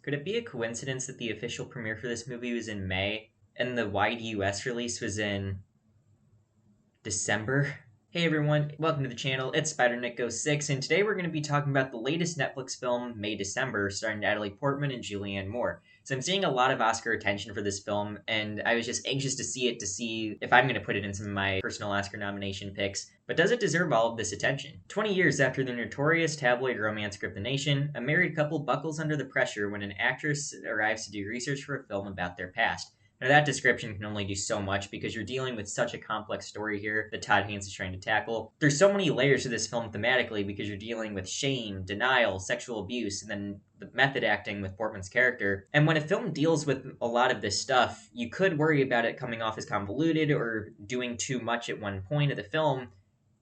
Could it be a coincidence that the official premiere for this movie was in May and the wide US release was in December? Hey everyone, welcome to the channel. It's SpiderNick06, and today we're going to be talking about the latest Netflix film, May December, starring Natalie Portman and Julianne Moore. So I'm seeing a lot of Oscar attention for this film, and I was just anxious to see it to see if I'm going to put it in some of my personal Oscar nomination picks. But does it deserve all of this attention? 20 years after the notorious tabloid romance gripped the nation, a married couple buckles under the pressure when an actress arrives to do research for a film about their past. Now, that description can only do so much because you're dealing with such a complex story here that Todd Haynes is trying to tackle. There's so many layers to this film thematically because you're dealing with shame, denial, sexual abuse, and then the method acting with Portman's character. And when a film deals with a lot of this stuff, you could worry about it coming off as convoluted or doing too much at one point of the film,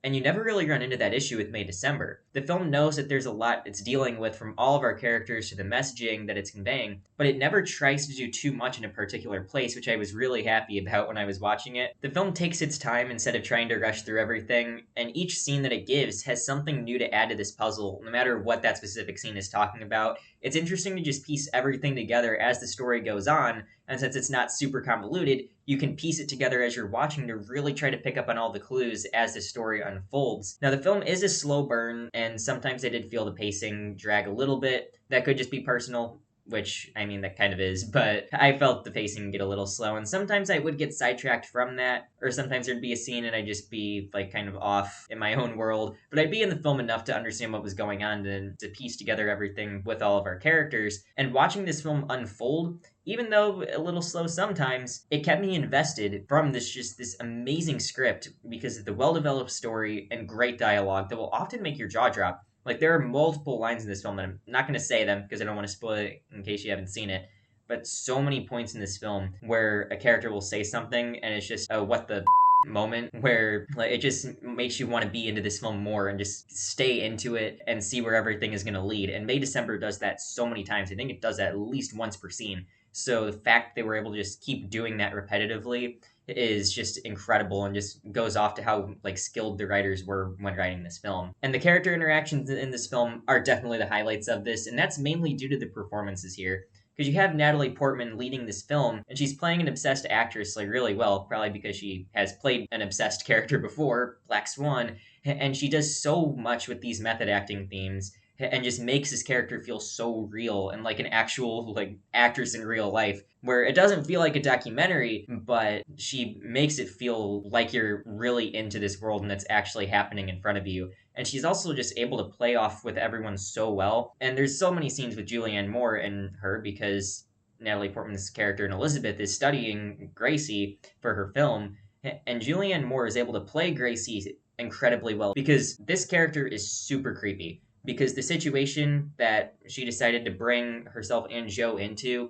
and you never really run into that issue with May December. The film knows that there's a lot it's dealing with, from all of our characters to the messaging that it's conveying, but it never tries to do too much in a particular place, which I was really happy about when I was watching it. The film takes its time instead of trying to rush through everything, and each scene that it gives has something new to add to this puzzle, no matter what that specific scene is talking about. It's interesting to just piece everything together as the story goes on, and since it's not super convoluted, you can piece it together as you're watching to really try to pick up on all the clues as the story unfolds. Now, the film is a slow burn, and sometimes I did feel the pacing drag a little bit. That could just be personal, which, I mean, that kind of is, but I felt the pacing get a little slow, and sometimes I would get sidetracked from that, or sometimes there'd be a scene and I'd just be, like, kind of off in my own world, but I'd be in the film enough to understand what was going on and to piece together everything with all of our characters. And watching this film unfold, even though a little slow sometimes, it kept me invested from this amazing script because of the well-developed story and great dialogue that will often make your jaw drop. Like, there are multiple lines in this film that I'm not going to say them because I don't want to spoil it in case you haven't seen it. But so many points in this film where a character will say something and it's just a what the moment where, like, it just makes you want to be into this film more and just stay into it and see where everything is going to lead. And May December does that so many times. I think it does that at least once per scene. So the fact they were able to just keep doing that repetitively is just incredible and just goes off to how, like, skilled the writers were when writing this film. And the character interactions in this film are definitely the highlights of this, and that's mainly due to the performances here. Because you have Natalie Portman leading this film, and she's playing an obsessed actress, like, really well, probably because she has played an obsessed character before, Black Swan, and she does so much with these method acting themes and just makes his character feel so real and like an actual, like, actress in real life, where it doesn't feel like a documentary, but she makes it feel like you're really into this world and it's actually happening in front of you. And she's also just able to play off with everyone so well. And there's so many scenes with Julianne Moore and her because Natalie Portman's character in Elizabeth is studying Gracie for her film, and Julianne Moore is able to play Gracie incredibly well because this character is super creepy. Because the situation that she decided to bring herself and Joe into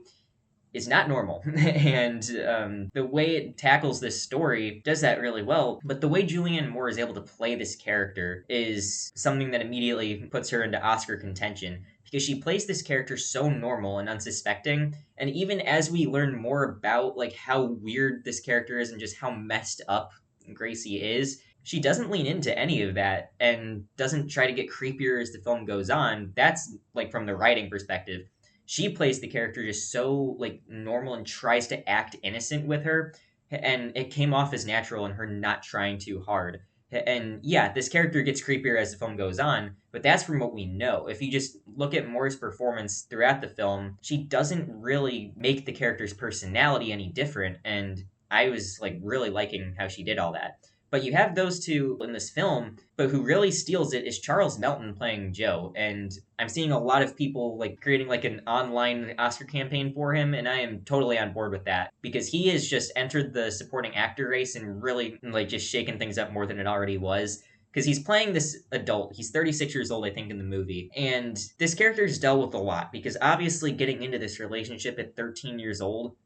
is not normal. And the way it tackles this story does that really well. But the way Julianne Moore is able to play this character is something that immediately puts her into Oscar contention. Because she plays this character so normal and unsuspecting. And even as we learn more about, like, how weird this character is and just how messed up Gracie is, she doesn't lean into any of that and doesn't try to get creepier as the film goes on. That's, like, from the writing perspective. She plays the character just so, like, normal and tries to act innocent with her, and it came off as natural and her not trying too hard. And yeah, this character gets creepier as the film goes on, but that's from what we know. If you just look at Moore's performance throughout the film, she doesn't really make the character's personality any different, and I was, like, really liking how she did all that. But you have those two in this film, but who really steals it is Charles Melton playing Joe. And I'm seeing a lot of people, like, creating, like, an online Oscar campaign for him, and I am totally on board with that. Because he has just entered the supporting actor race and really, like, just shaken things up more than it already was. Because he's playing this adult. He's 36 years old, I think, in the movie. And this character's dealt with a lot, because obviously getting into this relationship at 13 years old,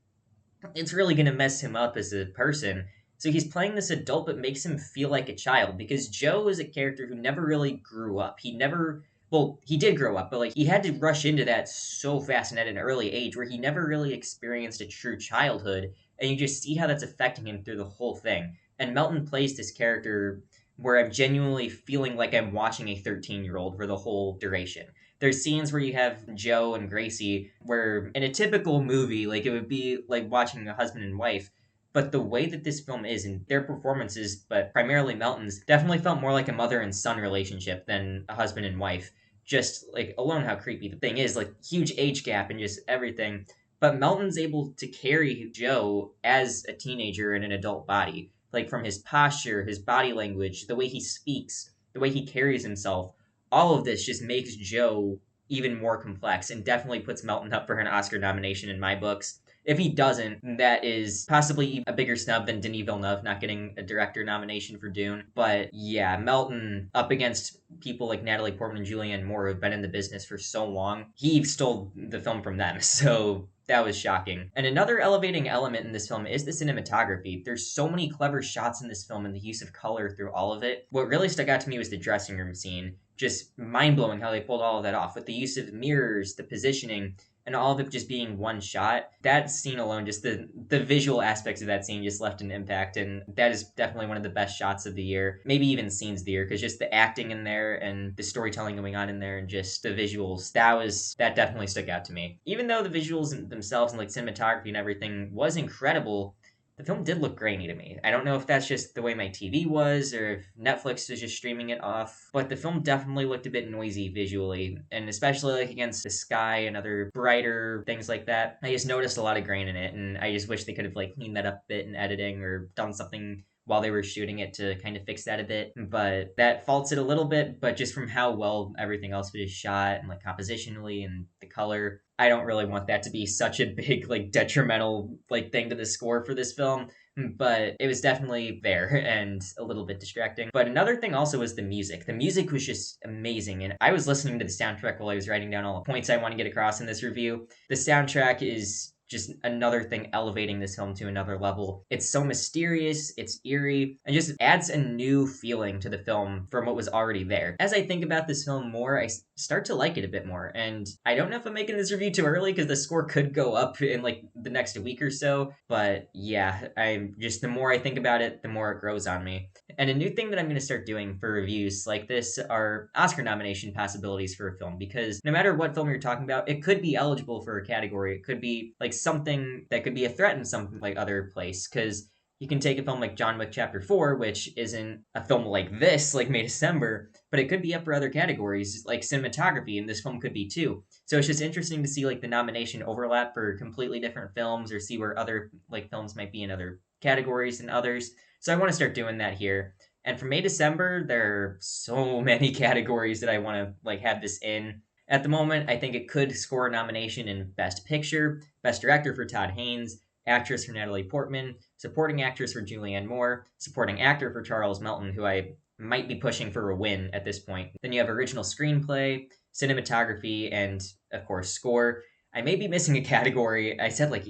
it's really going to mess him up as a person. So he's playing this adult but makes him feel like a child, because Joe is a character who never really grew up. He never, well, he did grow up, but, like, he had to rush into that so fast and at an early age where he never really experienced a true childhood, and you just see how that's affecting him through the whole thing. And Melton plays this character where I'm genuinely feeling like I'm watching a 13-year-old for the whole duration. There's scenes where you have Joe and Gracie, where in a typical movie, like it would be like watching a husband and wife. But the way that this film is and their performances, but primarily Melton's, definitely felt more like a mother and son relationship than a husband and wife. Just like alone how creepy the thing is, like huge age gap and just everything. But Melton's able to carry Joe as a teenager in an adult body, like from his posture, his body language, the way he speaks, the way he carries himself. All of this just makes Joe even more complex and definitely puts Melton up for an Oscar nomination in my books. If he doesn't, that is possibly a bigger snub than Denis Villeneuve not getting a director nomination for Dune. But yeah, Melton up against people like Natalie Portman and Julianne Moore who've been in the business for so long. He stole the film from them, so that was shocking. And another elevating element in this film is the cinematography. There's so many clever shots in this film and the use of color through all of it. What really stuck out to me was the dressing room scene. Just mind blowing how they pulled all of that off with the use of mirrors, the positioning, and all of it just being one shot. That scene alone, just the visual aspects of that scene just left an impact, and that is definitely one of the best shots of the year, maybe even scenes of the year, because just the acting in there and the storytelling going on in there and just the visuals, that definitely stuck out to me. Even though the visuals themselves and like cinematography and everything was incredible, the film did look grainy to me. I don't know if that's just the way my TV was or if Netflix was just streaming it off, but the film definitely looked a bit noisy visually, and especially like against the sky and other brighter things like that. I just noticed a lot of grain in it, and I just wish they could have like cleaned that up a bit in editing or done something while they were shooting it to kind of fix that a bit. But that faults it a little bit, but just from how well everything else was shot and like compositionally and the color, I don't really want that to be such a big like detrimental like thing to the score for this film. But it was definitely there and a little bit distracting. But another thing also was the music. The music was just amazing. And I was listening to the soundtrack while I was writing down all the points I want to get across in this review. The soundtrack is just another thing elevating this film to another level. It's so mysterious, it's eerie, and just adds a new feeling to the film from what was already there. As I think about this film more, I start to like it a bit more. And I don't know if I'm making this review too early because the score could go up in like the next week or so. But yeah, the more I think about it, the more it grows on me. And a new thing that I'm going to start doing for reviews like this are Oscar nomination possibilities for a film, because no matter what film you're talking about, it could be eligible for a category. It could be like something that could be a threat in some like other place, because you can take a film like John Wick Chapter 4, which isn't a film like this, like May December, but it could be up for other categories, like cinematography, and this film could be too. So it's just interesting to see like the nomination overlap for completely different films, or see where other like films might be in other categories than others. So I want to start doing that here. And for May December, there are so many categories that I want to like have this in. At the moment, I think it could score a nomination in Best Picture, Best Director for Todd Haynes, Actress for Natalie Portman, Supporting Actress for Julianne Moore, Supporting Actor for Charles Melton, who I might be pushing for a win at this point. Then you have Original Screenplay, Cinematography, and, of course, Score. I may be missing a category. I said like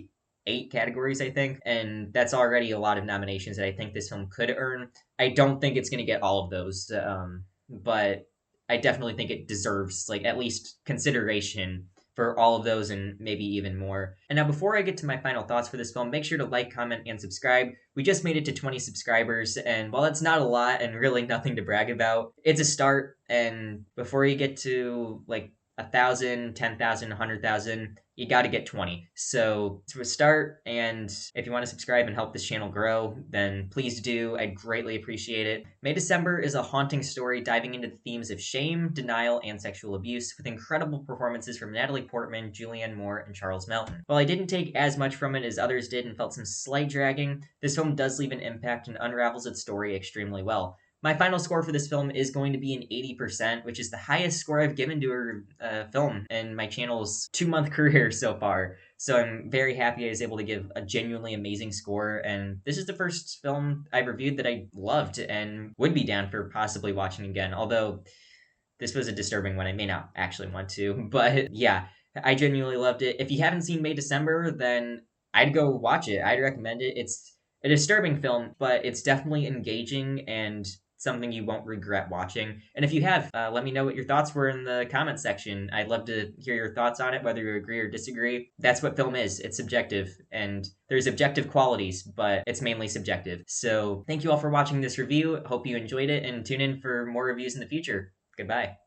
8 categories, I think, and that's already a lot of nominations that I think this film could earn. I don't think it's going to get all of those, but I definitely think it deserves like at least consideration for all of those and maybe even more. And now before I get to my final thoughts for this film, make sure to like, comment, and subscribe. We just made it to 20 subscribers, and while it's not a lot and really nothing to brag about, it's a start. And before you get to like 1,000, 10,000, 100,000, you got to get 20. So to a start, and if you want to subscribe and help this channel grow, then please do. I'd greatly appreciate it. May December is a haunting story diving into the themes of shame, denial, and sexual abuse with incredible performances from Natalie Portman, Julianne Moore, and Charles Melton. While I didn't take as much from it as others did and felt some slight dragging, this film does leave an impact and unravels its story extremely well. My final score for this film is going to be an 80%, which is the highest score I've given to a film in my channel's 2-month career so far. So I'm very happy I was able to give a genuinely amazing score, and this is the first film I reviewed that I loved and would be down for possibly watching again, although this was a disturbing one. I may not actually want to, but yeah, I genuinely loved it. If you haven't seen May December, then I'd go watch it. I'd recommend it. It's a disturbing film, but it's definitely engaging and something you won't regret watching. And if you have, let me know what your thoughts were in the comment section. I'd love to hear your thoughts on it, whether you agree or disagree. That's what film is. It's subjective, and there's objective qualities, but it's mainly subjective. So thank you all for watching this review. Hope you enjoyed it, and tune in for more reviews in the future. Goodbye.